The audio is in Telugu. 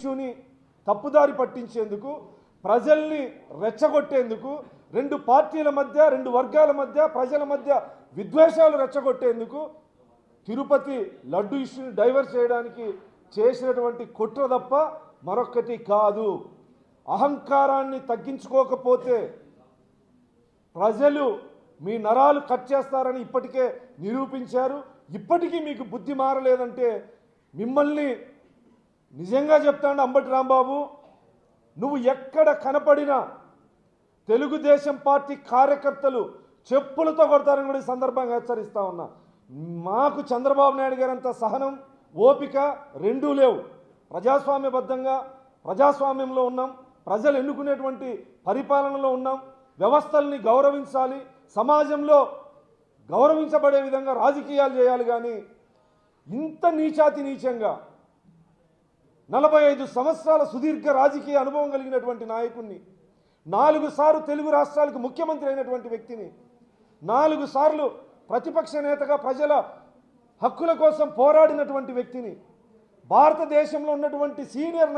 ఇష్యూని తప్పుదారి పట్టించేందుకు ప్రజల్ని రెచ్చగొట్టేందుకు రెండు పార్టీల మధ్య రెండు వర్గాల మధ్య ప్రజల మధ్య విద్వేషాలు రెచ్చగొట్టేందుకు తిరుపతి లడ్డు ఇష్యూని డైవర్ట్ చేయడానికి చేసినటువంటి కుట్ర తప్ప మరొకటి కాదు. అహంకారాన్ని తగ్గించుకోకపోతే ప్రజలు మీ నరాలు కట్ చేస్తారని ఇప్పటికే నిరూపించారు. ఇప్పటికీ మీకు బుద్ధి మారలేదంటే మిమ్మల్ని నిజంగా చెప్తాను అంబటి రాంబాబు, నువ్వు ఎక్కడ కనపడినా తెలుగుదేశం పార్టీ కార్యకర్తలు చెప్పులతో కొడతారని కూడా ఈ సందర్భంగా హెచ్చరిస్తా ఉన్నా. మాకు చంద్రబాబు నాయుడు గారంత సహనం ఓపిక రెండూ లేవు. ప్రజాస్వామ్యబద్ధంగా ప్రజాస్వామ్యంలో ఉన్నాం, ప్రజలు ఎన్నుకునేటువంటి పరిపాలనలో ఉన్నాం. వ్యవస్థల్ని గౌరవించాలి, సమాజంలో గౌరవించబడే విధంగా రాజకీయాలు చేయాలి. కానీ ఇంత నీచాతి నీచంగా 45 సంవత్సరాల సుదీర్ఘ రాజకీయ అనుభవం కలిగినటువంటి నాయకుడిని, 4 సార్లు తెలుగు రాష్ట్రాలకు ముఖ్యమంత్రి అయినటువంటి వ్యక్తిని, 4 సార్లు ప్రతిపక్ష నేతగా ప్రజల హక్కుల కోసం పోరాడినటువంటి వ్యక్తిని, భారతదేశంలో ఉన్నటువంటి సీనియర్